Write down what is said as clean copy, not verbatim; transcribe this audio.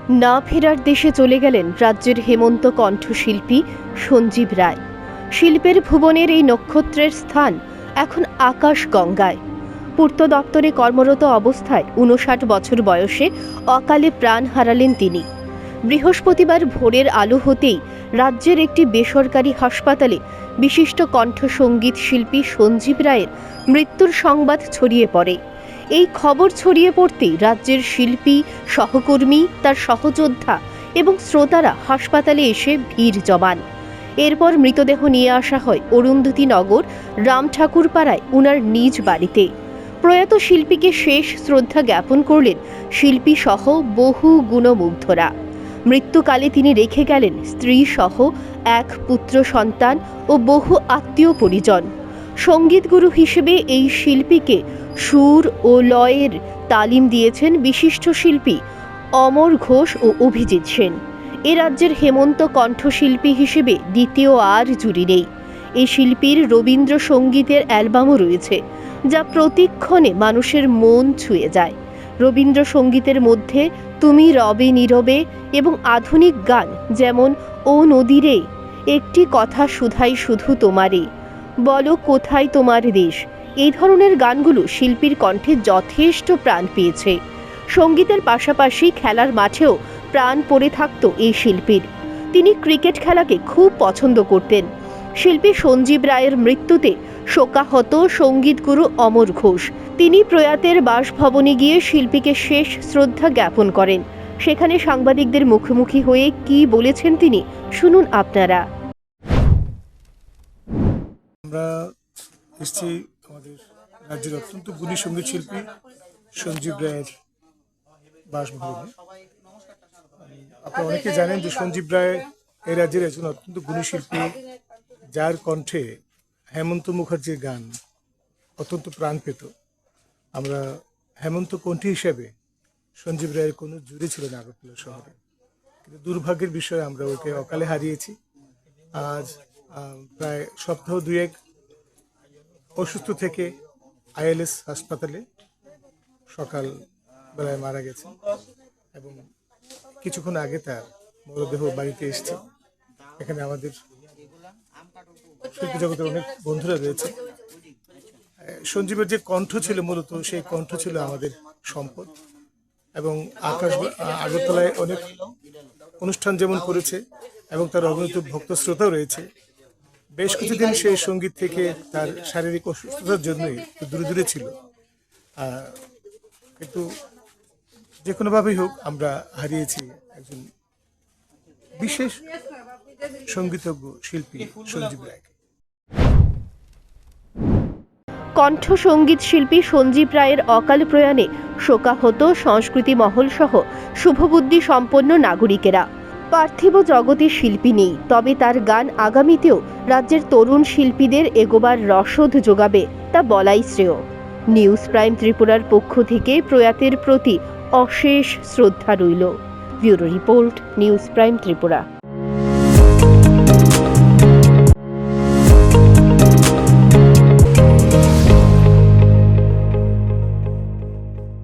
না ফেরার দেশে চলে গেলেন রাজ্যের হেমন্ত কণ্ঠশিল্পী সঞ্জীব রায়। শিল্পের ভুবনের এই নক্ষত্রের স্থান এখন আকাশ গঙ্গায়। পূর্ত দপ্তরে কর্মরত অবস্থায় ৫৯ বছর বয়সে অকালে প্রাণ হারালেন তিনি। বৃহস্পতিবার ভোরের আলো হতেই রাজ্যের একটি বেসরকারি হাসপাতালে বিশিষ্ট কণ্ঠসঙ্গীত শিল্পী সঞ্জীব রায়ের মৃত্যুর সংবাদ ছড়িয়ে পড়ে। এই খবর ছড়িয়ে পড়তেই রাজ্যের শিল্পী, সহকর্মী, তার সহযোদ্ধা এবং শ্রোতারা হাসপাতালে এসে ভিড় জমান। এরপর মৃতদেহ নিয়ে আসা হয় অরুন্ধতী নগর রামঠাকুরপাড়ায় উনার নিজ বাড়িতে। প্রয়াত শিল্পীকে শেষ শ্রদ্ধা জ্ঞাপন করলেন শিল্পী সহ বহু গুণমুগ্ধরা। মৃত্যুকালে তিনি রেখে গেলেন স্ত্রী সহ এক পুত্র সন্তান ও বহু আত্মীয় পরিজন। সঙ্গীত গুরু হিসেবে এই শিল্পীকে সুর ও লয়ের তালিম দিয়েছেন বিশিষ্ট শিল্পী অমর ঘোষ ও অভিজিৎ সেন। এ রাজ্যের হেমন্ত কণ্ঠশিল্পী হিসেবে দ্বিতীয় আর জুড়ি নেই। এই শিল্পীর রবীন্দ্রসঙ্গীতের অ্যালবামও রয়েছে, যা প্রতিক্ষণে মানুষের মন ছুঁয়ে যায়। রবীন্দ্রসঙ্গীতের মধ্যে তুমি রবে নীরবে এবং আধুনিক গান যেমন ও নদীরে, একটি কথা শুধাই শুধু তোমারে, বলো কোথায় তোমার দেশ, এই ধরনের গানগুলো শিল্পীর কণ্ঠে যথেষ্ট প্রাণ পেয়েছে। সঙ্গীতের পাশাপাশি খেলার মাঠেও প্রাণ পড়ে থাকত এই শিল্পীর। তিনি ক্রিকেট খেলাকে খুব পছন্দ করতেন। শিল্পী সঞ্জীব রায়ের মৃত্যুতে শোকাহত সঙ্গীতগুরু অমর ঘোষ। তিনি প্রয়াতের বাসভবনে গিয়ে শিল্পীকে শেষ শ্রদ্ধা জ্ঞাপন করেন। সেখানে সাংবাদিকদের মুখোমুখি হয়ে কি বলেছেন তিনি, শুনুন আপনারা। আমরা এসেছি আমাদের রাজ্যের অত্যন্ত গুণী সঙ্গীত শিল্পী সঞ্জীব রায়ের বাসভবনে। আপনারা অনেকে জানেন যে সঞ্জীব রায় এই রাজ্যের একজন অত্যন্ত গুণী শিল্পী, যার কণ্ঠে হেমন্ত মুখার্জির গান অত্যন্ত প্রাণ পেত। আমরা হেমন্ত কণ্ঠী হিসেবে সঞ্জীব রায়ের কোনো জুড়ি ছিল না আগরতলা শহরে, কিন্তু দুর্ভাগ্যের বিষয়ে আমরা ওকে অকালে হারিয়েছি। আজ প্রায় সপ্তাহ দুয়েক অসুস্থ থেকে আইএলএস হাসপাতালে সকাল বেলায় মারা গেছে এবং কিছুক্ষণ আগে তার মরদেহ বাড়িতে এসছে। এখানে আমাদের শিল্পী জগতের অনেক বন্ধুরা রয়েছে। সঞ্জীবের যে কণ্ঠ ছিল, মূলত সেই কণ্ঠ ছিল আমাদের সম্পদ এবং আগরতলায় অনেক অনুষ্ঠান যেমন করেছে এবং তার অগণিত ভক্ত শ্রোতাও রয়েছে। বেশ কিছুদিন সেই সঙ্গীত থেকে তার শারীরিক অসুস্থতার জন্যই দূরে দূরে ছিল, কিন্তু যে কোনোভাবেই হোক আমরা হারিয়েছি একজন বিশেষ সঙ্গীতজ্ঞ শিল্পী সঞ্জীব রায়কে। কণ্ঠ সঙ্গীত শিল্পী সঞ্জীব রায়ের অকাল প্রয়াণে শোকাহত সংস্কৃতি মহল সহ শুভবুদ্ধি সম্পন্ন নাগরিকেরা। পার্থিব জগতে শিল্পী নেই, তবে তার গান আগামীতেও রাজ্যের তরুণ শিল্পীদের এগোবার রসদ যোগাবে, তা বলাই শ্রেয়। নিউজ প্রাইম ত্রিপুরার পক্ষ থেকে প্রয়াতের প্রতি অশেষ শ্রদ্ধা রইল। Bureau report, news prime Tripura.